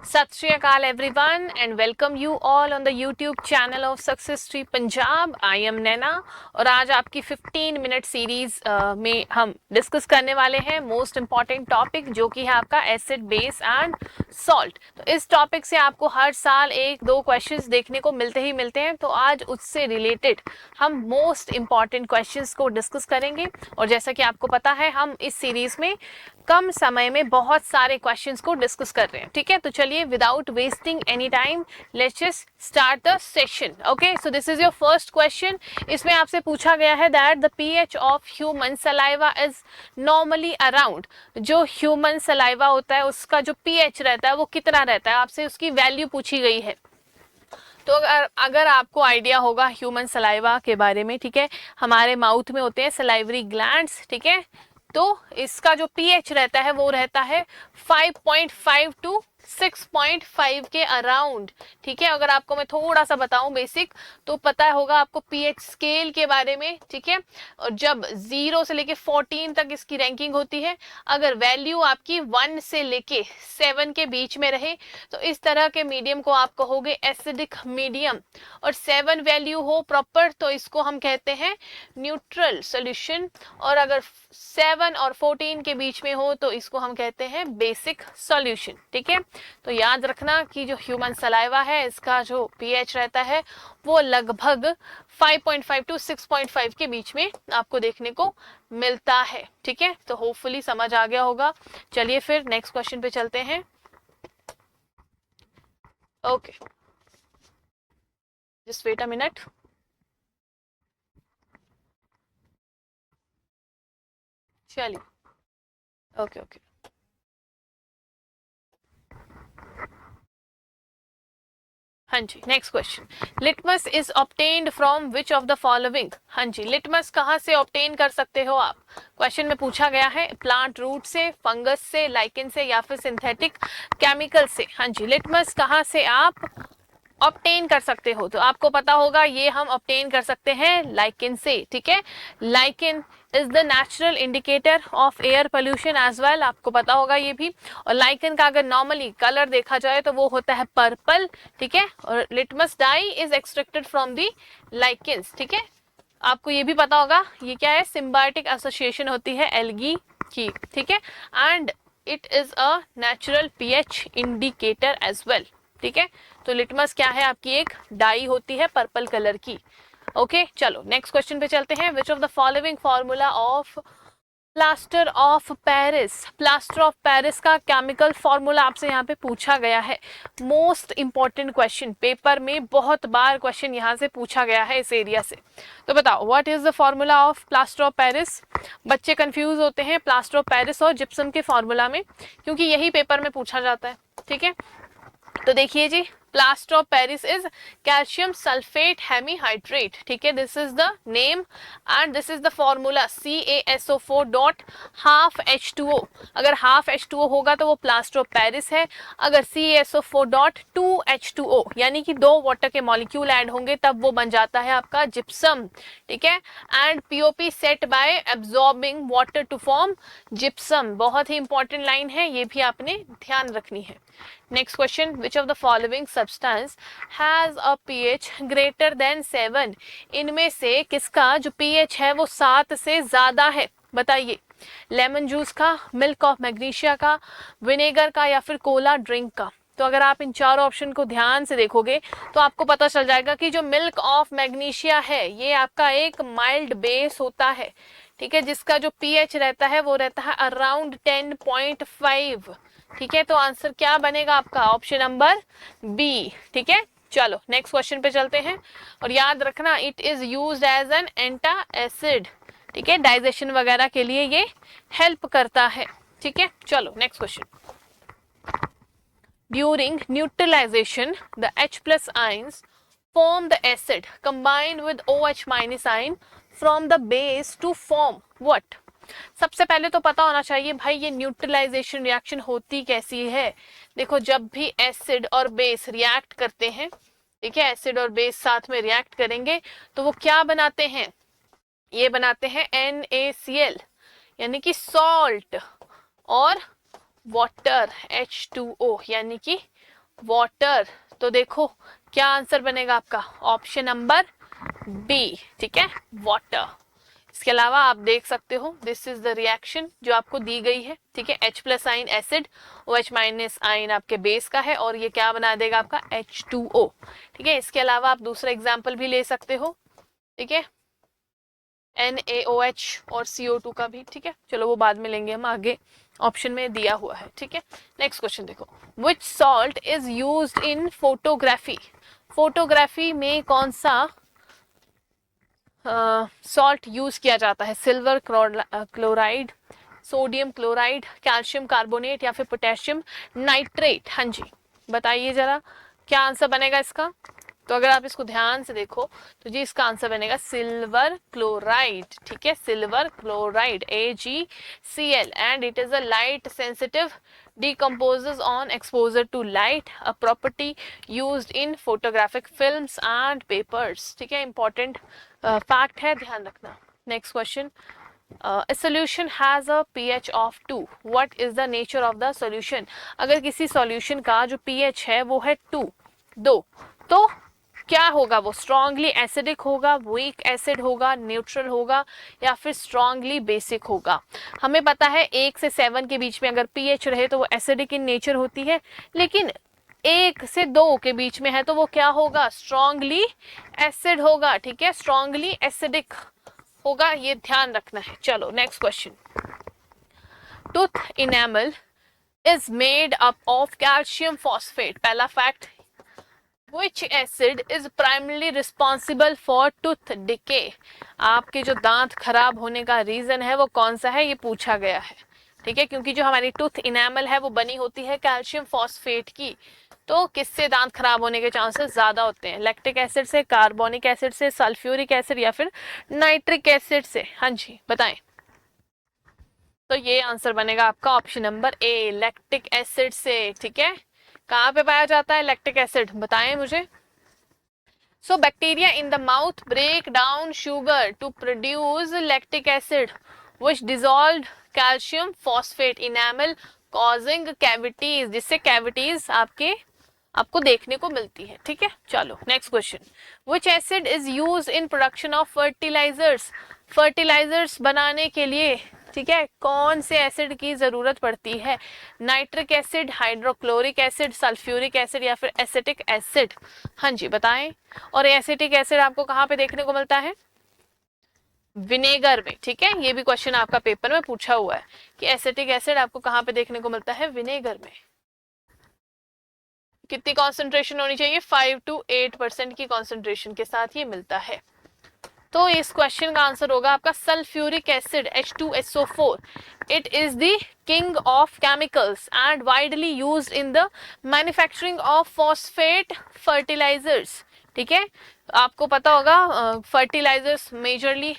सत Shri Akal everyone and welcome you all on the YouTube channel of Success Tree Punjab. I am Naina और आज आपकी 15 minute series में हम डिस्कस करने वाले हैं मोस्ट इम्पॉर्टेंट टॉपिक जो कि है आपका एसिड बेस एंड सॉल्ट। तो इस टॉपिक से आपको हर साल एक दो क्वेश्चंस देखने को मिलते ही मिलते हैं, तो आज उससे रिलेटेड हम मोस्ट इम्पॉर्टेंट क्वेश्चंस को डिस्कस करेंगे। और जैसा कि आपको पता है हम इस सीरीज में कम समय में बहुत सारे क्वेश्चंस को डिस्कस कर रहे हैं। ठीक है, तो चलिए without wasting any time let's just start the session. Okay, so this is your first question. इसमें आपसे पूछा गया है that the pH of human saliva is normally around. जो ह्यूमन सलाइवा होता है उसका जो पीएच रहता है वो कितना रहता है, आपसे उसकी वैल्यू पूछी गई है। तो अगर आपको आइडिया होगा ह्यूमन सलाइवा के बारे में, ठीक है, हमारे माउथ में होते हैं सलाइवरी ग्लैंड्स, ठीक है, तो इसका जो पीएच रहता है वो रहता है 5.5 टू 6.5 के अराउंड। ठीक है, अगर आपको मैं थोड़ा सा बताऊं बेसिक, तो पता होगा आपको पीएच स्केल के बारे में। ठीक है, और जब 0 से लेके 14 तक इसकी रैंकिंग होती है, अगर वैल्यू आपकी 1 से लेके 7 के बीच में रहे तो इस तरह के मीडियम को आप कहोगे एसिडिक मीडियम। और 7 वैल्यू हो प्रॉपर तो इसको हम कहते हैं न्यूट्रल सोल्यूशन। और अगर 7 और 14 के बीच में हो तो इसको हम कहते हैं बेसिक सॉल्यूशन। ठीक है, तो याद रखना कि जो ह्यूमन सलाइवा है इसका जो पीएच रहता है वो लगभग 5.5 टू 6.5 के बीच में आपको देखने को मिलता है। ठीक है, तो होपफुली समझ आ गया होगा। चलिए फिर नेक्स्ट क्वेश्चन पे चलते हैं। Okay, just wait a minute. चलिए, ओके ओके। हाँ जी, next question. Litmus is obtained from which of the following. हाँ जी, लिटमस कहाँ से ऑब्टेन कर सकते हो आप? क्वेश्चन में पूछा गया है प्लांट रूट से, फंगस से, लाइकेन से या फिर सिंथेटिक केमिकल से। हाँ जी, लिटमस कहाँ से आप ऑब्टेन कर सकते हो? तो आपको पता होगा ये हम ऑब्टेन कर सकते हैं लाइकेन से। ठीक है, lichen is the natural indicator of air pollution as well, आपको पता होगा ये भी। और लाइकेन का अगर नॉर्मली कलर देखा जाए तो वो होता है पर्पल। ठीक है, और litmus dye is extracted from the lichens. ठीक है, आपको ये भी पता होगा ये क्या है, सिम्बायोटिक एसोसिएशन होती है एल्गी की। ठीक है, and it is a natural pH indicator as well. ठीक है, तो लिटमस क्या है, आपकी एक डाई होती है पर्पल कलर की। ओके, चलो नेक्स्ट क्वेश्चन पे चलते हैं। विच of the following formula of plaster of Paris. Plaster of Paris का केमिकल फॉर्मूला आपसे यहाँ पे पूछा गया है। मोस्ट इंपॉर्टेंट क्वेश्चन, पेपर में बहुत बार क्वेश्चन यहाँ से पूछा गया है इस एरिया से। तो बताओ what is the formula of plaster of Paris. बच्चे कंफ्यूज होते हैं प्लास्टर ऑफ पेरिस और जिप्सम के फॉर्मूला में, क्योंकि यही पेपर में पूछा जाता है। ठीक है, तो देखिए जी, plaster of Paris is calcium sulphate hemihydrate. ठीक है, this is the name and this is the formula CaSO4 dot half H2O। अगर हाफ H2O होगा तो वो प्लास्टर ऑफ पेरिस है। अगर CaSO4 डॉट 2H2O यानी कि 2 वाटर के मॉलिक्यूल ऐड होंगे तब वो बन जाता है आपका जिप्सम। ठीक है, and POP set by absorbing water to form gypsum. बहुत ही इंपॉर्टेंट लाइन है, ये भी आपने ध्यान रखनी है। Next question, which of the following substance has a pH greater than 7। इनमें से किसका जो पीएच है वो 7 से ज्यादा है, बताइए। लेमन जूस का, मिल्क ऑफ मैग्नीशिया का, विनेगर का या फिर कोला ड्रिंक का। तो अगर आप इन चारों ऑप्शन को ध्यान से देखोगे तो आपको पता चल जाएगा कि जो मिल्क ऑफ मैग्नीशिया है ये आपका एक माइल्ड बेस होता है। ठीक है, जिसका जो पीएच रहता है वो रहता है अराउंड 10.5। ठीक है, तो आंसर क्या बनेगा आपका, ऑप्शन नंबर बी। ठीक है, चलो नेक्स्ट क्वेश्चन पे चलते हैं। और याद रखना it is used as an antacid. ठीक है, डाइजेशन वगैरह के लिए ये हेल्प करता है। ठीक है, चलो next question. During neutralization the H plus ions form the acid combined with OH minus ion from the base to form what। सबसे पहले तो पता होना चाहिए भाई ये न्यूट्रलाइजेशन रिएक्शन होती कैसी है। देखो, जब भी एसिड और बेस रिएक्ट करते हैं, ठीक है, एसिड और बेस साथ में रिएक्ट करेंगे तो वो क्या बनाते हैं, ये बनाते हैं NaCl यानी कि सॉल्ट, और वाटर H2O यानी कि वाटर, तो देखो क्या आंसर बनेगा आपका, ऑप्शन नंबर बी, ठीक है, वाटर। इसके अलावा आप देख सकते हो दिस इज द रिएक्शन जो आपको दी गई है, ठीक है, H प्लस आइन एसिड, OH माइनस आइन आपके बेस का है और ये क्या बना देगा आपका H2O, ठीक है। इसके अलावा आप दूसरा एग्जाम्पल भी ले सकते हो, ठीक है, NaOH और CO2 का भी, ठीक है, चलो वो बाद में लेंगे हम, आगे ऑप्शन में दिया हुआ है, ठीक है। नेक्स्ट क्वेश्चन देखो, which salt is used in photography, photography में कौन सा सॉल्ट यूज किया जाता है, silver chloride, sodium chloride, calcium carbonate या फिर पोटेशियम नाइट्रेट, हाँ जी बताइए जरा क्या आंसर बनेगा इसका। तो अगर आप इसको ध्यान से देखो तो जी इसका आंसर बनेगा सिल्वर क्लोराइड, ठीक है, silver chloride AgCl and it is a light sensitive, decomposes on exposure to light, a property used in photographic films and papers, ठीक है, important fact है, ध्यान रखना। next question, a solution has a pH of 2, what is the nature of the solution, अगर किसी solution का जो pH है वो है 2, तो क्या होगा, वो स्ट्रांगली एसिडिक होगा, वीक एसिड होगा, न्यूट्रल होगा या फिर स्ट्रांगली बेसिक होगा। हमें पता है 1 से 7 के बीच में अगर पीएच रहे तो वो एसिडिक इन नेचर होती है, लेकिन 1 से 2 के बीच में है तो वो क्या होगा, स्ट्रांगली एसिड होगा, ठीक है, स्ट्रांगली एसिडिक होगा, ये ध्यान रखना है। चलो next question, tooth enamel is made up of calcium phosphate, पहला fact, Which acid is primarily responsible for tooth decay, आपके जो दांत खराब होने का रीजन है वो कौन सा है, ये पूछा गया है, ठीक है, क्योंकि जो हमारी टूथ इनेमल है वो बनी होती है कैल्शियम फॉस्फेट की, तो किससे दांत खराब होने के चांसेस ज्यादा होते हैं, लैक्टिक एसिड से, कार्बोनिक एसिड से, सल्फ्यूरिक एसिड या फिर नाइट्रिक एसिड से, हाँ जी बताएं। तो ये आंसर बनेगा आपका option number A, lactic acid से, ठीक है। कहाँ पे पाया जाता है लैक्टिक एसिड, बताएं मुझे। So bacteria in the mouth break down sugar to produce lactic acid which dissolved calcium phosphate enamel causing cavities, जिससे कैविटीज आपको देखने को मिलती है, ठीक है। चलो next question, which acid is used in production of fertilizers, fertilizers बनाने के लिए, ठीक है, कौन से एसिड की जरूरत पड़ती है, nitric acid, hydrochloric acid, sulphuric acid या फिर एसिटिक एसिड, हाँ जी बताएं। और एसिटिक एसिड आपको कहाँ पे देखने को मिलता है, विनेगर में, ठीक है, ये भी क्वेश्चन आपका पेपर में पूछा हुआ है कि एसिटिक एसिड आपको कहाँ पे देखने को मिलता है, विनेगर में। कितनी कॉन्सेंट्रेशन होनी चाहिए, 5 to 8% की कॉन्सेंट्रेशन के साथ ये मिलता है। तो इस क्वेश्चन का आंसर होगा आपका sulphuric acid H2SO4, it is the king of chemicals and widely used in the manufacturing of phosphate fertilizers, ठीक है, आपको पता होगा फर्टिलाइजर्स मेजरली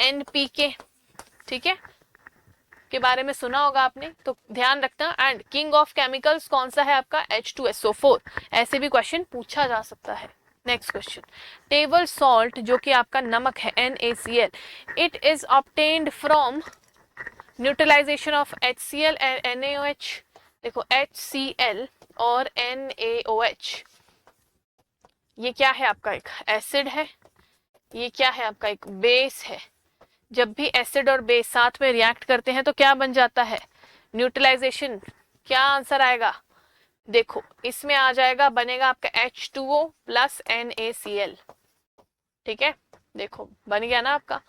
NPK, ठीक है, के बारे में सुना होगा आपने, तो ध्यान रखना। एंड किंग ऑफ केमिकल्स कौन सा है आपका, H2SO4, ऐसे भी क्वेश्चन पूछा जा सकता है। नेक्स्ट क्वेश्चन, टेबल सॉल्ट जो कि आपका नमक है NaCl, it is obtained from neutralization of HCl and NaOH, देखो HCl और NaOH, ये क्या है आपका, एक एसिड है, ये क्या है आपका, एक बेस है। जब भी एसिड और बेस साथ में रिएक्ट करते हैं तो क्या बन जाता है, न्यूट्रलाइजेशन, क्या आंसर आएगा, देखो इसमें आ जाएगा, बनेगा आपका H2O प्लस NaCl, ठीक है, देखो बन गया ना आपका,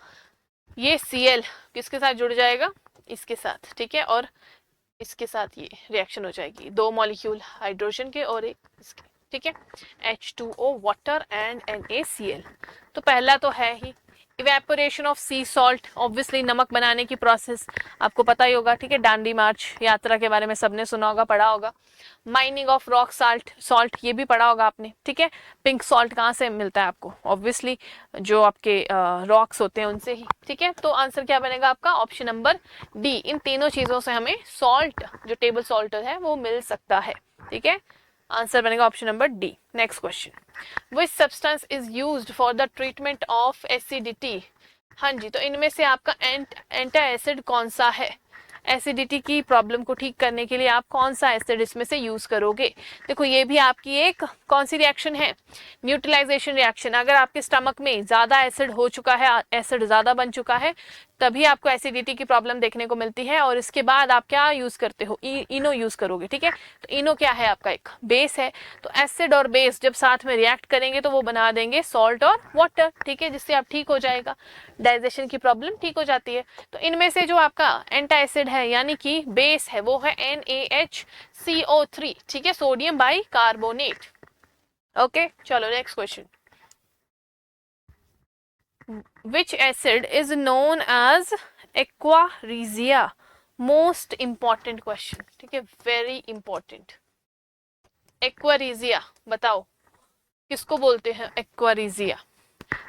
ये Cl किसके साथ जुड़ जाएगा, इसके साथ, ठीक है, और इसके साथ ये रिएक्शन हो जाएगी, 2 मॉलिक्यूल हाइड्रोजन के और एक इसके, ठीक है, H2O वाटर एंड NaCl। तो पहला तो है ही evaporation of sea salt, obviously नमक बनाने की प्रोसेस आपको पता ही होगा, ठीक है, डांडी मार्च यात्रा के बारे में सबने सुना होगा, पढ़ा होगा। माइनिंग ऑफ रॉक सॉल्ट ये भी पढ़ा होगा आपने, ठीक है। पिंक सॉल्ट कहाँ से मिलता है आपको, ऑब्वियसली जो आपके रॉक्स होते हैं उनसे ही, ठीक है। तो आंसर क्या बनेगा आपका, ऑप्शन नंबर डी, इन तीनों चीजों से हमें सॉल्ट जो टेबल सॉल्ट है वो मिल सकता है, ठीक है, आंसर बनेगा option number D. Next question, which substance is used for the treatment of acidity, हाँ जी, तो इनमें से आपका एंटा एसिड कौन सा है, एसिडिटी की प्रॉब्लम को ठीक करने के लिए आप कौन सा एसिड इसमें से यूज करोगे? देखो ये भी आपकी एक कौन सी रिएक्शन है? Neutralization reaction. अगर आपके स्टमक में ज्यादा एसिड हो चुका है, एसिड ज्यादा बन चुका है, तभी आपको एसिडिटी की प्रॉब्लम देखने को मिलती है। और इसके बाद आप क्या यूज करते हो? इनो यूज करोगे, ठीक है। तो इनो क्या है? आपका एक बेस है। तो एसिड और बेस जब साथ में रिएक्ट करेंगे तो वो बना देंगे सॉल्ट और वाटर, ठीक है, जिससे आप ठीक हो जाएगा, डाइजेशन की प्रॉब्लम ठीक हो जाती है। तो इनमें से जो आपका एंटा एसिड है यानी कि बेस है वो है NaHCO3, ठीक है, सोडियम बाई कार्बोनेट। ओके, चलो next question. Which acid is known as aqua regia? Most important question, ठीक है, very important। aqua regia बताओ किसको बोलते हैं aqua regia?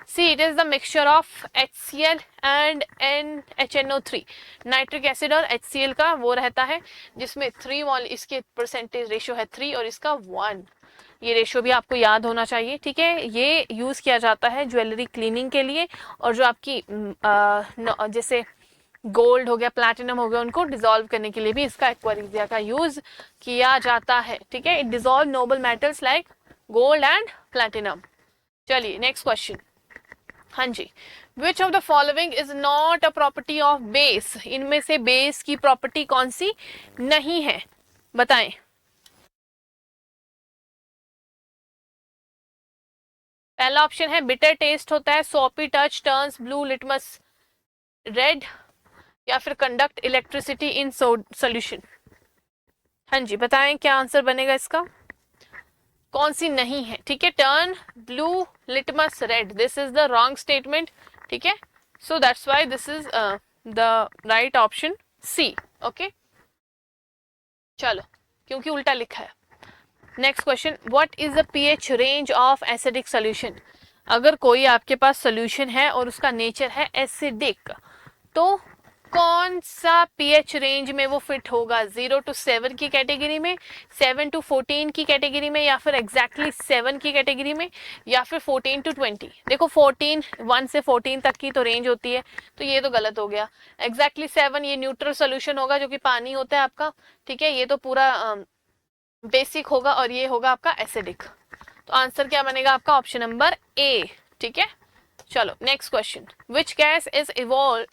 See, it is the mixture of HCl and NHNO3, nitric acid और HCl का वो रहता है, जिसमें 3 मॉल, इसके परसेंटेज रेशियो है 3 और इसका 1। ये रेशियो भी आपको याद होना चाहिए, ठीक है। ये यूज किया जाता है ज्वेलरी क्लीनिंग के लिए, और जो आपकी जैसे गोल्ड हो गया, प्लैटिनम हो गया, उनको डिसॉल्व करने के लिए भी इसका एक्वा रिजिया का यूज किया जाता है, ठीक है। It dissolve noble metals like gold and platinum. चलिए नेक्स्ट क्वेश्चन। हाँ जी, which of the following is not a property of base? इनमें से बेस की प्रॉपर्टी कौन सी नहीं है, बताएं। पहला ऑप्शन है बिटर टेस्ट होता है, सोपी touch turns blue litmus red, या फिर कंडक्ट इलेक्ट्रिसिटी इन सॉल्यूशन। हाँ जी, बताएं क्या आंसर बनेगा इसका, कौन सी नहीं है, ठीक है। Turn blue litmus red, this is the wrong statement, ठीक है। So that's why this is the right option C. Okay, चलो, क्योंकि उल्टा लिखा है। Next question, what is the pH range of acidic solution? अगर कोई आपके पास सॉल्यूशन है और उसका नेचर है एसिडिक, तो कौन सा पीएच रेंज में वो फिट होगा? 0 to 7 की कैटेगरी में, 7 to 14 की कैटेगरी में, या फिर एग्जैक्टली 7 की कैटेगरी में, या फिर 14 to 20? देखो 14, 1 से 14 तक की तो रेंज होती है, तो ये तो गलत हो गया। एग्जैक्टली 7 ये न्यूट्रल सोल्यूशन होगा, जो कि पानी होता है आपका, ठीक है। ये तो पूरा बेसिक होगा, और ये होगा आपका एसिडिक। तो आंसर क्या बनेगा आपका? ऑप्शन नंबर ए, ठीक है। चलो next question, which gas is evolve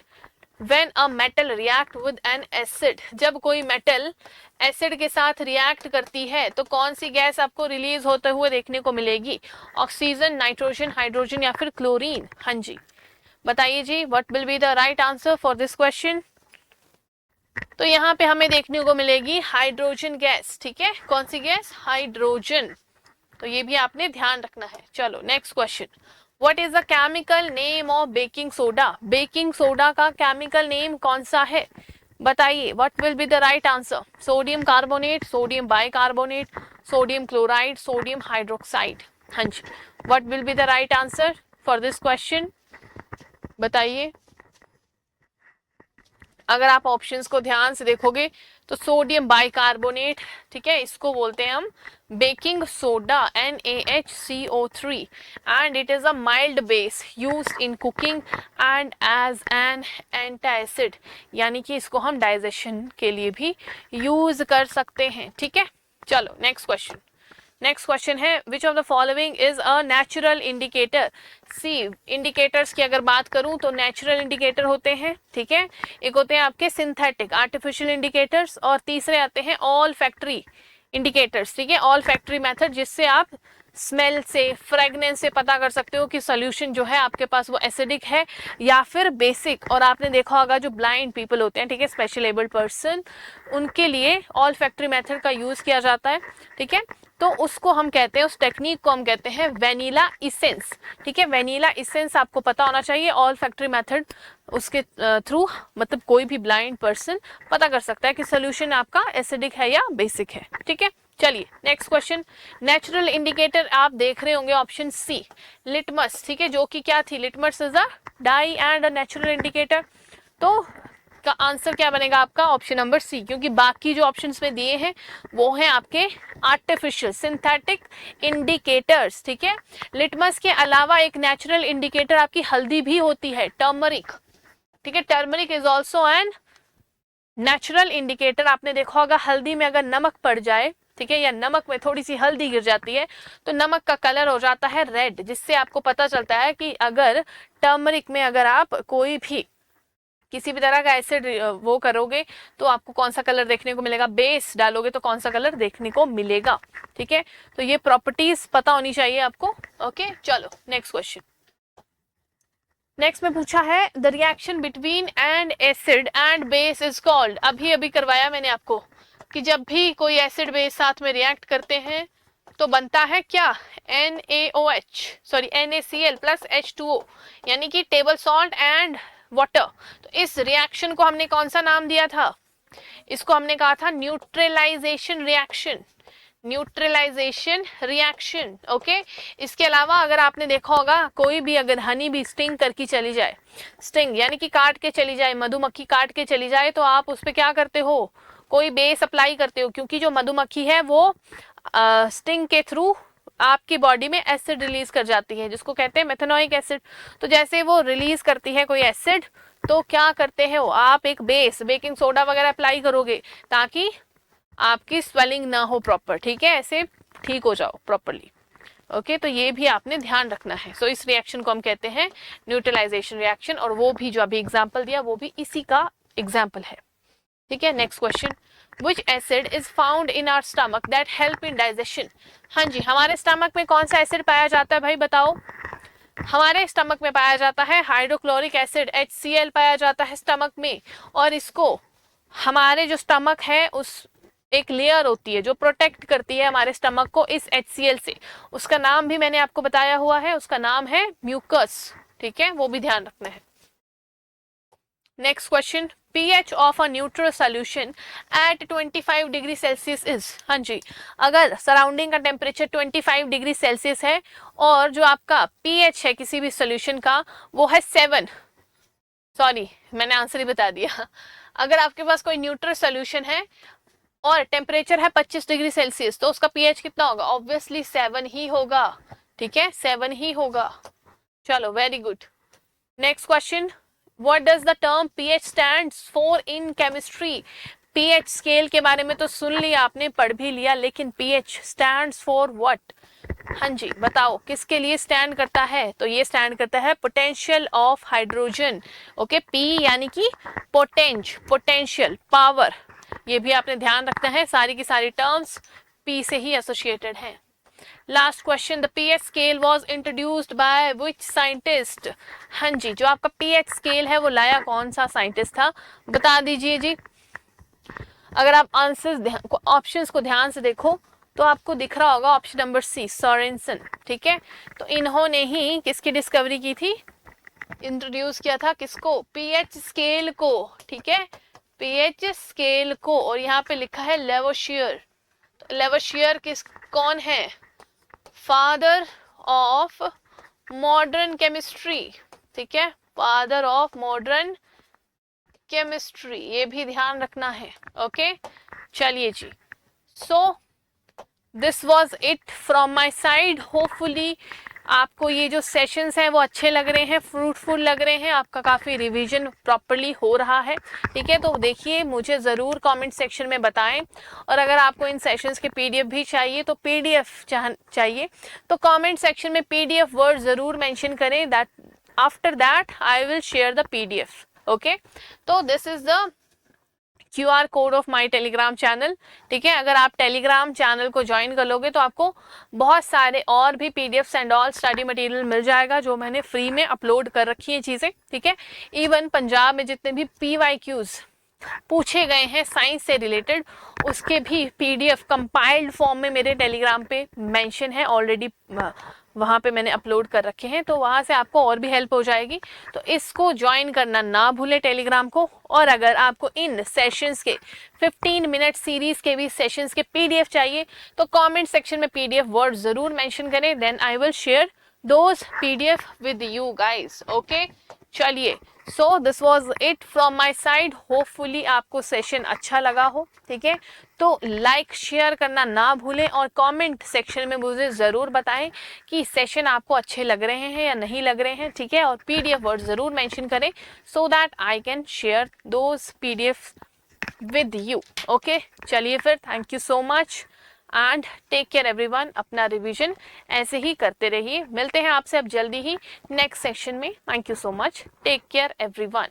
When a metal react with an acid? जब कोई मेटल एसिड के साथ रिएक्ट करती है तो कौन सी गैस आपको रिलीज होते हुए देखने को मिलेगी? ऑक्सीजन, नाइट्रोजन, हाइड्रोजन, या फिर क्लोरीन? हाँ जी, बताइए जी, what will be the right answer for this question? तो यहाँ पे हमें देखने को मिलेगी हाइड्रोजन गैस, ठीक है। कौन सी गैस? हाइड्रोजन। तो ये भी आपने ध्यान रखना है। चलो next question, What is the chemical name of baking soda? Baking soda का केमिकल नेम कौन सा है, बताइए। What will be the right answer? Sodium carbonate, sodium bicarbonate, sodium chloride, sodium hydroxide? हाँ जी, What will be the right answer for this question? बताइए। अगर आप options को ध्यान से देखोगे तो सोडियम बाइकार्बोनेट, ठीक है, इसको बोलते हैं हम baking soda, NaHCO3, and it is a mild base used in cooking and as an antacid, यानी कि इसको हम डाइजेशन के लिए भी यूज कर सकते हैं, ठीक है। चलो नेक्स्ट क्वेश्चन। नेक्स्ट क्वेश्चन है, which of the following is a natural indicator? C, indicators की अगर बात करूं तो नेचुरल इंडिकेटर होते हैं, ठीक है, एक होते हैं आपके सिंथेटिक आर्टिफिशियल इंडिकेटर्स, और तीसरे आते हैं ऑल फैक्ट्री इंडिकेटर्स, ठीक है, ऑल फैक्ट्री मेथड, जिससे आप स्मेल से, फ्रेगनेंस से पता कर सकते हो कि सोल्यूशन जो है आपके पास वो एसिडिक है या फिर बेसिक। और आपने देखा होगा जो ब्लाइंड पीपल होते हैं, ठीक है, स्पेशल एबल्ड पर्सन, उनके लिए ऑल फैक्ट्री मेथड का यूज किया जाता है, ठीक है। तो उसको हम कहते हैं, उस टेक्निक को हम कहते हैं वेनिला इसेंस, ठीक है। वेनिला इसेंस आपको पता होना चाहिए, ऑल फैक्ट्री मेथड उसके थ्रू मतलब कोई भी ब्लाइंड पर्सन पता कर सकता है कि सोल्यूशन आपका एसिडिक है या बेसिक है, ठीक है। चलिए नेक्स्ट क्वेश्चन, नेचुरल इंडिकेटर आप देख रहे होंगे ऑप्शन सी, लिटमस, ठीक है, जो कि क्या थी? Litmus is a dye and a natural indicator. तो का आंसर क्या बनेगा आपका? ऑप्शन नंबर सी, क्योंकि बाकी जो ऑप्शंस में दिए हैं वो हैं आपके आर्टिफिशियल सिंथेटिक इंडिकेटर्स, ठीक है। लिटमस के अलावा एक नेचुरल इंडिकेटर आपकी हल्दी भी होती है, टर्मरिक, ठीक है। Turmeric is also an natural indicator आपने देखा होगा, हल्दी में अगर नमक पड़ जाए, ठीक है, या नमक में थोड़ी सी हल्दी गिर जाती है तो नमक का कलर हो जाता है रेड, जिससे आपको पता चलता है कि अगर टर्मरिक में अगर आप कोई भी किसी भी तरह का एसिड वो करोगे तो आपको कौन सा कलर देखने को मिलेगा, बेस डालोगे तो कौन सा कलर देखने को मिलेगा। ठीक है, तो ये प्रॉपर्टीज पता होनी चाहिए आपको। ओके, चलो नेक्स्ट क्वेश्चन। नेक्स्ट में पूछा है the reaction between N acid and base is called. अभी अभी करवाया मैंने आपको कि जब भी कोई एसिड बेस साथ में रिएक्ट करते हैं तो बनता है क्या, NaOH sorry NaCl plus H2O, यानी कि टेबल सॉल्ट एंड वाटर। तो इस रिएक्शन को हमने कौन सा नाम दिया था, इसको हमने कहा था neutralization reaction, neutralization reaction. Okay, इसके अलावा अगर आपने देखा होगा कोई भी अगर हनी भी स्टिंग करके चली जाए, स्टिंग यानी कि काट के चली जाए, मधुमक्खी काट के चली जाए, तो आप उस पर क्या करते हो, कोई बेस अप्लाई करते हो, क्योंकि जो मधुमक्खी है वो स्टिंग के थ्रू आपकी बॉडी में एसिड रिलीज कर जाती है, जिसको कहते हैं मेथनोइक एसिड। तो जैसे वो रिलीज करती है कोई एसिड, तो क्या करते हो आप, एक बेस बेकिंग सोडा वगैरह अप्लाई करोगे ताकि आपकी स्वेलिंग ना हो प्रॉपर, ठीक है, ऐसे ठीक हो जाओ प्रॉपरली। ओके, तो ये भी आपने ध्यान रखना है। सो इस रिएक्शन को हम कहते हैं न्यूट्रलाइजेशन रिएक्शन, और वो भी जो अभी एग्जांपल दिया वो भी इसी का एग्जांपल है। ठीक है, next question, which acid is found in our stomach that help in digestion. हाँ जी, हमारे स्टमक में कौन सा एसिड पाया जाता है भाई बताओ। हमारे स्टमक में पाया जाता है हाइड्रोक्लोरिक एसिड, HCl पाया जाता है स्टमक में, और इसको हमारे जो स्टमक है उस एक लेयर होती है जो प्रोटेक्ट करती है हमारे स्टमक को इस HCl से, उसका नाम भी मैंने आपको बताया हुआ है, उसका नाम है म्यूकस। ठीक है, वो भी ध्यान रखना है। Next question, pH of a neutral solution at 25 degree Celsius is. हाँ जी, अगर सराउंडिंग का टेम्परेचर 25 डिग्री सेल्सियस है और जो आपका pH है किसी भी सोल्यूशन का वो है 7, सॉरी मैंने आंसर ही बता दिया। अगर आपके पास कोई न्यूट्रल सोल्यूशन है और टेम्परेचर है 25 डिग्री सेल्सियस तो उसका pH कितना होगा, ऑब्वियसली 7 ही होगा। ठीक है, 7 ही होगा। चलो very good. Next question, what does the term pH stands for in chemistry. pH scale के बारे में तो सुन लिया आपने, पढ़ भी लिया, लेकिन pH स्टैंड्स फॉर व्हाट। हाँ जी बताओ किसके लिए स्टैंड करता है, तो ये स्टैंड करता है potential of hydrogen. Okay, P यानी कि पोटेंशियल पावर, ये भी आपने ध्यान रखना है, सारी की सारी टर्म्स P से ही एसोसिएटेड हैं। Last question, the pH scale was introduced by which scientist. हाँ जी, जो आपका pH स्केल है वो लाया कौन सा साइंटिस्ट था, बता दीजिए जी। अगर आप आंसर्स ऑप्शंस को ध्यान से देखो तो आपको दिख रहा होगा ऑप्शन नंबर सी, सोरेनसन। ठीक है, तो इन्होंने ही किसकी डिस्कवरी की थी, इंट्रोड्यूस किया था किसको, pH स्केल को। ठीक है, pH स्केल को, और यहाँ पे लिखा है लेवोशियर। तो लेवोशियर कौन है, फादर ऑफ मॉडर्न केमिस्ट्री। ठीक है, फादर ऑफ मॉडर्न केमिस्ट्री, ये भी ध्यान रखना है। ओके, चलिए जी, so this was it from my side. Hopefully आपको ये जो सेशंस हैं वो अच्छे लग रहे हैं, फ्रूटफुल लग रहे हैं, आपका काफ़ी रिवीजन प्रॉपरली हो रहा है। ठीक है, तो देखिए मुझे ज़रूर कमेंट सेक्शन में बताएं, और अगर आपको इन सेशंस के PDF भी चाहिए तो PDF चाहिए तो कमेंट सेक्शन में PDF वर्ड ज़रूर मेंशन करें, that after that I will share the PDF। Okay, तो this is the QR code of my Telegram channel. ठीक है, अगर आप टेलीग्राम चैनल को ज्वाइन कर लोगे तो आपको बहुत सारे और भी PDFs and all study material मिल जाएगा जो मैंने फ्री में अपलोड कर रखी है चीज़ें। ठीक है, इवन पंजाब में जितने भी PYQs पूछे गए हैं साइंस से रिलेटेड उसके भी PDF कंपाइल्ड फॉर्म में मेरे टेलीग्राम पे मेंशन है ऑलरेडी, वहाँ पे मैंने अपलोड कर रखे हैं, तो वहाँ से आपको और भी हेल्प हो जाएगी। तो इसको ज्वाइन करना ना भूले टेलीग्राम को। और अगर आपको इन सेशंस के 15 मिनट सीरीज के भी सेशंस के PDF चाहिए तो कमेंट सेक्शन में PDF वर्ड ज़रूर मेंशन करें, then I will share those PDF with you guys. Okay, चलिए, so this was it from my side. Hopefully आपको सेशन अच्छा लगा हो। ठीक है, तो लाइक शेयर करना ना भूलें और कमेंट सेक्शन में मुझे ज़रूर बताएं कि सेशन आपको अच्छे लग रहे हैं या नहीं लग रहे हैं। ठीक है, और PDF वर्ड ज़रूर मेंशन करें so that I can share those PDF with you. Okay, चलिए फिर, thank you so much and take care everyone. अपना रिवीजन ऐसे ही करते रहिए. मिलते हैं आपसे अब जल्दी ही नेक्स्ट सेशन में. Thank you so much. Take care everyone.